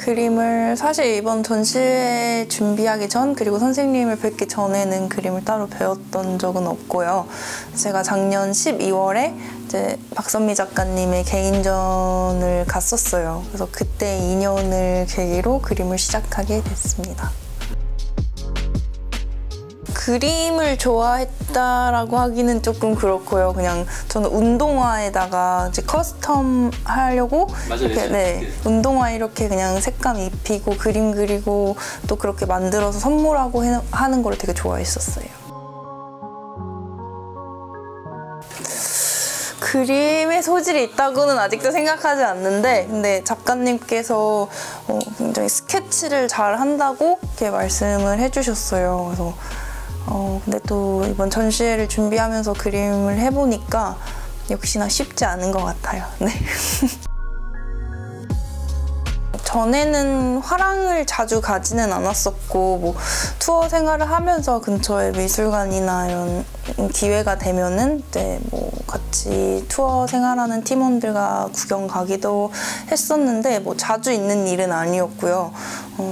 그림을 사실 이번 전시회 준비하기 전 그리고 선생님을 뵙기 전에는 그림을 따로 배웠던 적은 없고요. 제가 작년 12월에 이제 박선미 작가님의 개인전을 갔었어요. 그래서 그때 인연을 계기로 그림을 시작하게 됐습니다. 그림을 좋아했다라고 하기는 조금 그렇고요. 그냥 저는 운동화에다가 이제 커스텀 하려고 이렇게, 네, 운동화 이렇게 그냥 색감 입히고 그림 그리고 또 그렇게 만들어서 선물하고 하는 걸 되게 좋아했었어요. 그림의 소질이 있다고는 아직도 생각하지 않는데, 근데 작가님께서 굉장히 스케치를 잘 한다고 이렇게 말씀을 해주셨어요. 그래서 근데 또 이번 전시회를 준비하면서 그림을 해보니까 역시나 쉽지 않은 것 같아요. 네. 전에는 화랑을 자주 가지는 않았었고, 뭐 투어 생활을 하면서 근처에 미술관이나 이런 기회가 되면은 이제 뭐 같이 투어 생활하는 팀원들과 구경 가기도 했었는데, 뭐 자주 있는 일은 아니었고요.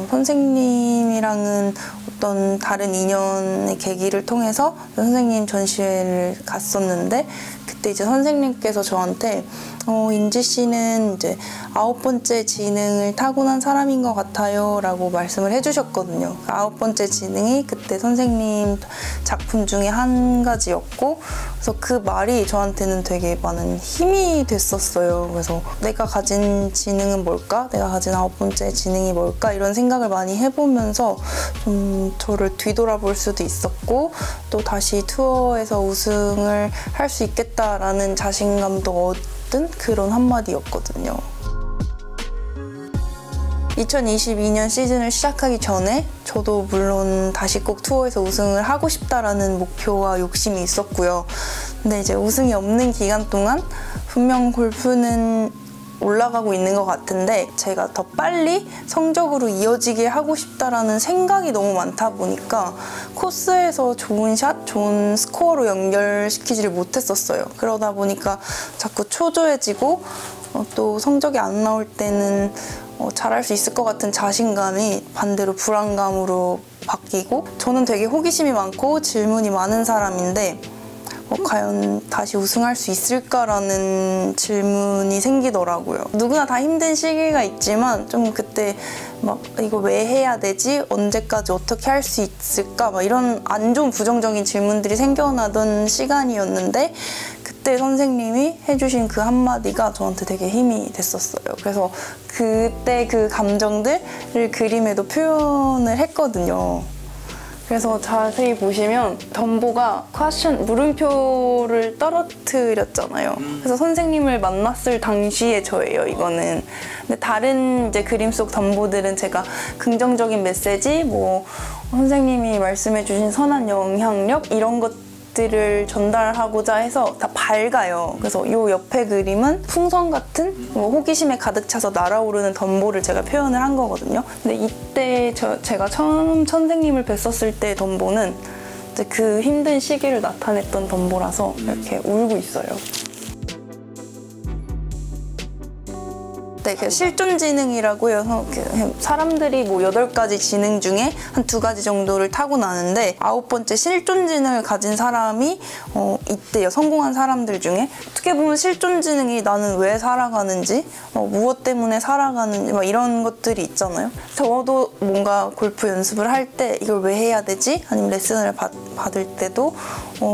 선생님이랑은 어떤 다른 인연의 계기를 통해서 선생님 전시회를 갔었는데, 그때 이제 선생님께서 저한테 인지 씨는 이제 9번째 지능을 타고난 사람인 것 같아요 라고 말씀을 해주셨거든요. 9번째 지능이 그때 선생님 작품 중에 한 가지였고, 그래서 그 말이 저한테는 되게 많은 힘이 됐었어요. 그래서 내가 가진 지능은 뭘까? 내가 가진 9번째 지능이 뭘까? 이런 생각을 많이 해보면서 좀 저를 뒤돌아볼 수도 있었고, 또 다시 투어에서 우승을 할 수 있겠다라는 자신감도 얻은 그런 한마디였거든요. 2022년 시즌을 시작하기 전에 저도 물론 다시 꼭 투어에서 우승을 하고 싶다라는 목표와 욕심이 있었고요. 근데 이제 우승이 없는 기간 동안 분명 골프는 올라가고 있는 것 같은데, 제가 더 빨리 성적으로 이어지게 하고 싶다라는 생각이 너무 많다 보니까 코스에서 좋은 샷, 좋은 스코어로 연결시키지를 못했었어요. 그러다 보니까 자꾸 초조해지고 또 성적이 안 나올 때는 잘할 수 있을 것 같은 자신감이 반대로 불안감으로 바뀌고, 저는 되게 호기심이 많고 질문이 많은 사람인데 과연 다시 우승할 수 있을까라는 질문이 생기더라고요. 누구나 다 힘든 시기가 있지만 좀 그때 막 이거 왜 해야 되지? 언제까지 어떻게 할 수 있을까? 막 이런 안 좋은 부정적인 질문들이 생겨나던 시간이었는데, 그때 선생님이 해주신 그 한마디가 저한테 되게 힘이 됐었어요. 그래서 그때 그 감정들을 그림에도 표현을 했거든요. 그래서 자세히 보시면 덤보가 퀘스천 물음표를 떨어뜨렸잖아요. 그래서 선생님을 만났을 당시의 저예요, 이거는. 근데 다른 이제 그림 속 덤보들은 제가 긍정적인 메시지, 뭐 선생님이 말씀해주신 선한 영향력 이런 것들을 전달하고자 해서 다 밝아요. 그래서 요 옆에 그림은 풍선 같은 호기심에 가득 차서 날아오르는 덤보를 제가 표현을 한 거거든요. 근데 이때 제가 처음 선생님을 뵀었을 때 덤보는 이제 그 힘든 시기를 나타냈던 덤보라서 이렇게 울고 있어요. 네, 그 실존지능이라고 해서 사람들이 뭐 8가지 지능 중에 한 2가지 정도를 타고나는데 9번째 실존지능을 가진 사람이 있대요. 성공한 사람들 중에. 어떻게 보면 실존지능이 나는 왜 살아가는지, 무엇 때문에 살아가는지 막 이런 것들이 있잖아요. 저도 뭔가 골프 연습을 할 때 이걸 왜 해야 되지? 아니면 레슨을 받을 때도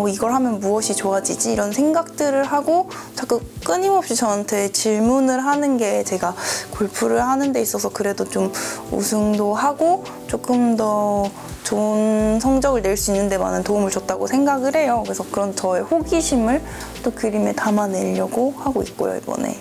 이걸 하면 무엇이 좋아지지? 이런 생각들을 하고 자꾸 끊임없이 저한테 질문을 하는 게 제가 골프를 하는 데 있어서 그래도 좀 우승도 하고 조금 더 좋은 성적을 낼 수 있는 데 많은 도움을 줬다고 생각을 해요. 그래서 그런 저의 호기심을 또 그림에 담아내려고 하고 있고요, 이번에.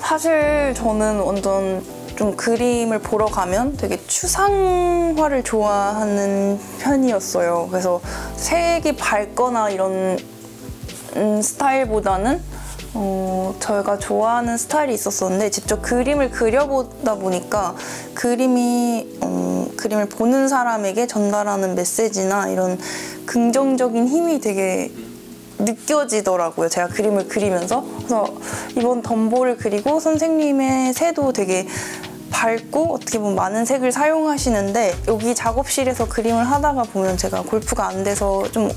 사실 저는 완전 좀 그림을 보러 가면 되게 추상화를 좋아하는 편이었어요. 그래서 색이 밝거나 이런 스타일보다는 저희가 좋아하는 스타일이 있었었는데, 직접 그림을 그려보다 보니까 그림을 보는 사람에게 전달하는 메시지나 이런 긍정적인 힘이 되게 느껴지더라고요. 제가 그림을 그리면서. 그래서 이번 덤보를 그리고 선생님의 새도 되게 밝고 어떻게 보면 많은 색을 사용하시는데, 여기 작업실에서 그림을 하다가 보면 제가 골프가 안 돼서 좀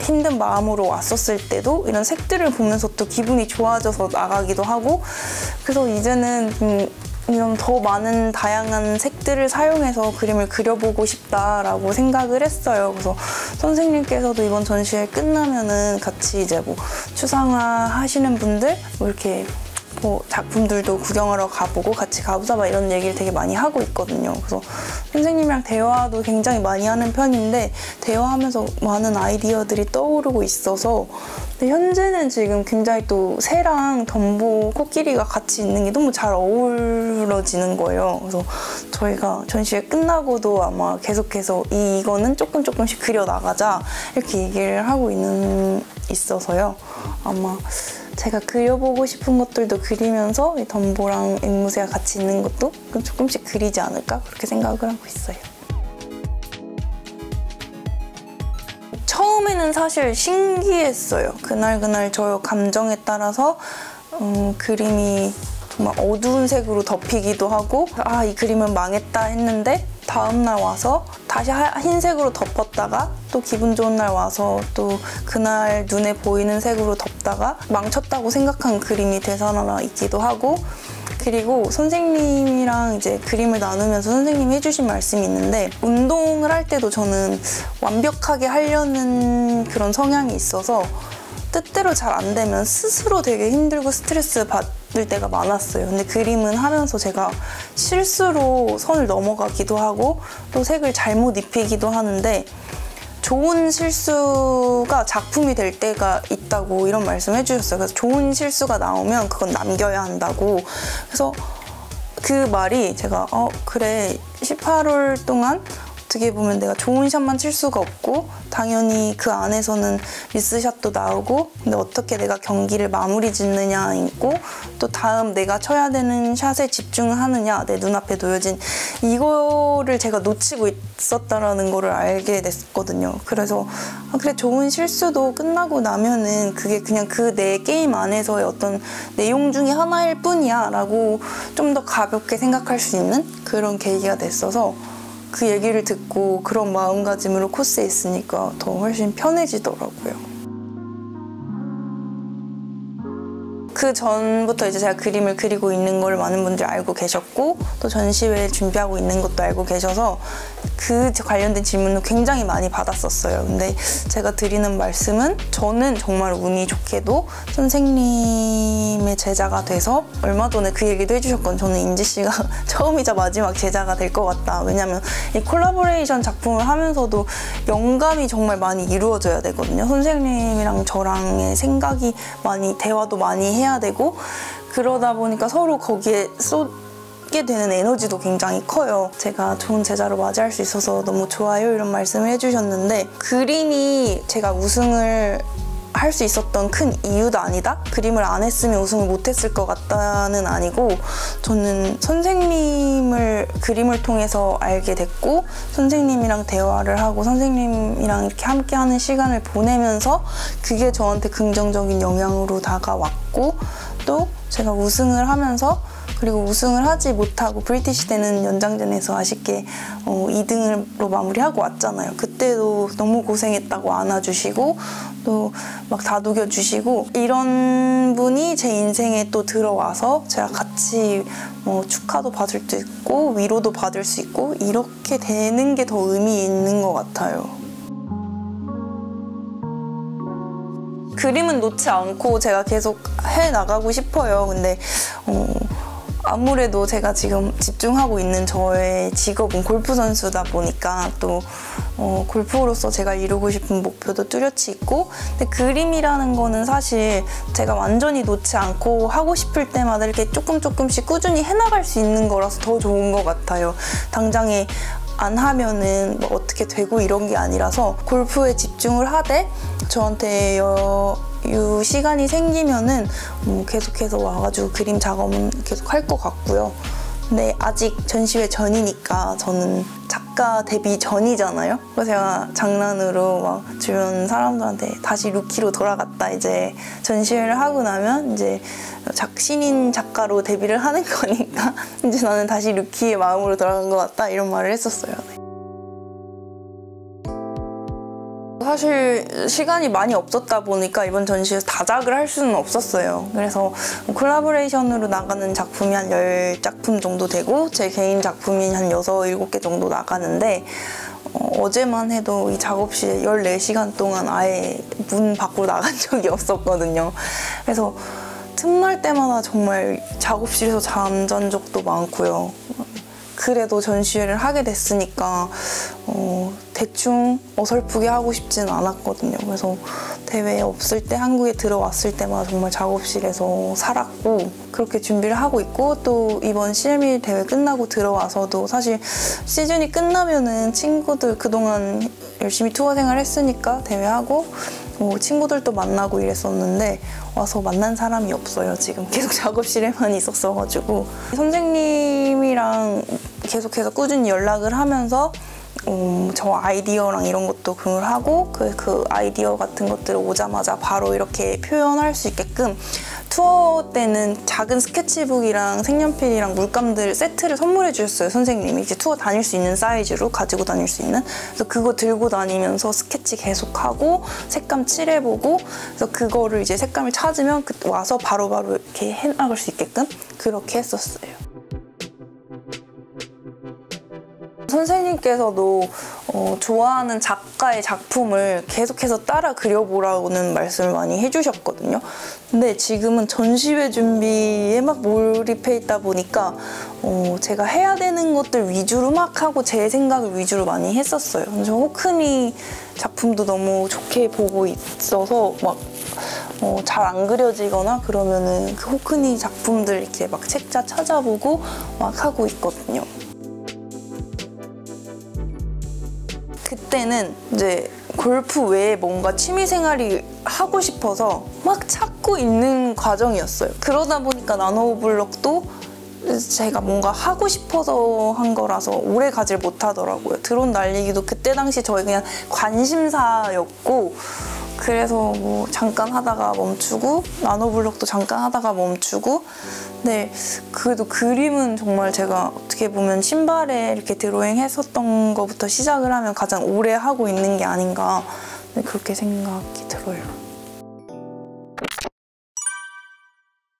힘든 마음으로 왔었을 때도 이런 색들을 보면서 또 기분이 좋아져서 나가기도 하고, 그래서 이제는 이런 더 많은 다양한 색들을 사용해서 그림을 그려보고 싶다라고 생각을 했어요. 그래서 선생님께서도 이번 전시회 끝나면은 같이 이제 뭐 추상화 하시는 분들 뭐 이렇게 뭐 작품들도 구경하러 가보고 같이 가보자 막 이런 얘기를 되게 많이 하고 있거든요. 그래서 선생님이랑 대화도 굉장히 많이 하는 편인데, 대화하면서 많은 아이디어들이 떠오르고 있어서, 근데 현재는 지금 굉장히 또 새랑 덤보, 코끼리가 같이 있는 게 너무 잘 어우러지는 거예요. 그래서 저희가 전시회 끝나고도 아마 계속해서 이거는 조금씩 그려나가자 이렇게 얘기를 하고 있어서요. 아마 제가 그려보고 싶은 것들도 그리면서 이 덤보랑 앵무새가 같이 있는 것도 조금씩 그리지 않을까, 그렇게 생각을 하고 있어요. 처음에는 사실 신기했어요. 그날 저의 감정에 따라서 그림이 정말 어두운 색으로 덮이기도 하고, 아, 이 그림은 망했다 했는데 다음날 와서 다시 흰색으로 덮었다가 또 기분 좋은 날 와서 또 그날 눈에 보이는 색으로 덮다가 망쳤다고 생각한 그림이 되살아나 있기도 하고, 그리고 선생님이랑 이제 그림을 나누면서 선생님이 해주신 말씀이 있는데, 운동을 할 때도 저는 완벽하게 하려는 그런 성향이 있어서 뜻대로 잘 안 되면 스스로 되게 힘들고 스트레스 받을 때가 많았어요. 근데 그림은 하면서 제가 실수로 선을 넘어가기도 하고 또 색을 잘못 입히기도 하는데, 좋은 실수가 작품이 될 때가 있다고 이런 말씀 해주셨어요. 그래서 좋은 실수가 나오면 그건 남겨야 한다고. 그래서 그 말이 제가 그래, 18홀 동안 어떻게 보면 내가 좋은 샷만 칠 수가 없고 당연히 그 안에서는 미스샷도 나오고, 근데 어떻게 내가 경기를 마무리 짓느냐 있고, 또 다음 내가 쳐야 되는 샷에 집중을 하느냐, 내 눈앞에 놓여진 이거를 제가 놓치고 있었다라는 거를 알게 됐거든요. 그래서 그래, 좋은 실수도 끝나고 나면은 그게 그냥 그 내 게임 안에서의 어떤 내용 중에 하나일 뿐이야 라고 좀 더 가볍게 생각할 수 있는 그런 계기가 됐어서, 그 얘기를 듣고 그런 마음가짐으로 코스에 있으니까 더 훨씬 편해지더라고요. 그 전부터 이제 제가 그림을 그리고 있는 걸 많은 분들이 알고 계셨고, 또 전시회 준비하고 있는 것도 알고 계셔서 그 관련된 질문도 굉장히 많이 받았었어요. 근데 제가 드리는 말씀은, 저는 정말 운이 좋게도 선생님의 제자가 돼서, 얼마 전에 그 얘기도 해주셨거든요. 저는 인지 씨가 처음이자 마지막 제자가 될 것 같다. 왜냐면 이 콜라보레이션 작품을 하면서도 영감이 정말 많이 이루어져야 되거든요. 선생님이랑 저랑의 생각이 많이, 대화도 많이 해야 되고, 그러다 보니까 서로 거기에 쏟게 되는 에너지도 굉장히 커요. 제가 좋은 제자로 맞이할 수 있어서 너무 좋아요 이런 말씀을 해주셨는데, 그림이 제가 우승을 할 수 있었던 큰 이유도 아니다? 그림을 안 했으면 우승을 못했을 것 같다는 아니고, 저는 선생님을 그림을 통해서 알게 됐고, 선생님이랑 대화를 하고 선생님이랑 이렇게 함께하는 시간을 보내면서 그게 저한테 긍정적인 영향으로 다가왔고, 또 제가 우승을 하면서, 그리고 우승을 하지 못하고 브리티시 대는 연장전에서 아쉽게 2등으로 마무리하고 왔잖아요. 그때도 너무 고생했다고 안아주시고 또 막 다독여주시고, 이런 분이 제 인생에 또 들어와서 제가 같이 축하도 받을 수 있고 위로도 받을 수 있고, 이렇게 되는 게 더 의미 있는 것 같아요. 그림은 놓지 않고 제가 계속 해나가고 싶어요. 근데 아무래도 제가 지금 집중하고 있는 저의 직업은 골프 선수다 보니까 또 골프로서 제가 이루고 싶은 목표도 뚜렷이 있고, 근데 그림이라는 거는 사실 제가 완전히 놓지 않고 하고 싶을 때마다 이렇게 조금씩 꾸준히 해나갈 수 있는 거라서 더 좋은 것 같아요. 당장에 안 하면은 뭐 어떻게 되고 이런 게 아니라서, 골프에 집중을 하되 저한테 시간이 생기면은 계속해서 와가지고 그림 작업은 계속 할 것 같고요. 근데 아직 전시회 전이니까 저는 작가 데뷔 전이잖아요. 그래서 제가 장난으로 막 주변 사람들한테 다시 루키로 돌아갔다. 이제 전시회를 하고 나면 이제 신인 작가로 데뷔를 하는 거니까 이제 나는 다시 루키의 마음으로 돌아간 것 같다. 이런 말을 했었어요. 네. 사실 시간이 많이 없었다 보니까 이번 전시에서 다작을 할 수는 없었어요. 그래서 콜라보레이션으로 나가는 작품이 한 10작품 정도 되고 제 개인 작품이 한 6, 7개 정도 나가는데 어제만 해도 이 작업실에 14시간 동안 아예 문 밖으로 나간 적이 없었거든요. 그래서 틈날 때마다 정말 작업실에서 잠잔 적도 많고요. 그래도 전시회를 하게 됐으니까 대충 어설프게 하고 싶지는 않았거든요. 그래서 대회 없을 때 한국에 들어왔을 때마다 정말 작업실에서 살았고 그렇게 준비를 하고 있고 또 이번 CME 대회 끝나고 들어와서도 사실 시즌이 끝나면은 친구들 그동안 열심히 투어 생활 했으니까 대회하고 친구들도 만나고 이랬었는데 와서 만난 사람이 없어요. 지금 계속 작업실에만 있었어가지고 선생님이랑 계속해서 꾸준히 연락을 하면서 저 아이디어랑 이런 것도 공유를 하고 그 아이디어 같은 것들을 오자마자 바로 이렇게 표현할 수 있게끔 투어 때는 작은 스케치북이랑 색연필이랑 물감들 세트를 선물해 주셨어요. 선생님이 이제 투어 다닐 수 있는 사이즈로 가지고 다닐 수 있는. 그래서 그거 들고 다니면서 스케치 계속하고 색감 칠해보고 그래서 그거를 이제 색감을 찾으면 와서 바로바로 이렇게 해나갈 수 있게끔 그렇게 했었어요. 선생님께서도 좋아하는 작가의 작품을 계속해서 따라 그려보라고는 말씀을 많이 해주셨거든요. 근데 지금은 전시회 준비에 막 몰입해 있다 보니까 제가 해야 되는 것들 위주로 막 하고 제 생각을 위주로 많이 했었어요. 저 호크니 작품도 너무 좋게 보고 있어서 막 잘 안 그려지거나 그러면은 그 호크니 작품들 이렇게 막 책자 찾아보고 막 하고 있거든요. 그때는 이제 골프 외에 뭔가 취미생활이 하고 싶어서 막 찾고 있는 과정이었어요. 그러다 보니까 나노블럭도 제가 뭔가 하고 싶어서 한 거라서 오래 가질 못하더라고요. 드론 날리기도 그때 당시 저희 그냥 관심사였고 그래서 뭐 잠깐 하다가 멈추고 나노블럭도 잠깐 하다가 멈추고 근데 그래도 그림은 정말 제가 어떻게 보면 신발에 이렇게 드로잉 했었던 것부터 시작을 하면 가장 오래 하고 있는 게 아닌가 그렇게 생각이 들어요.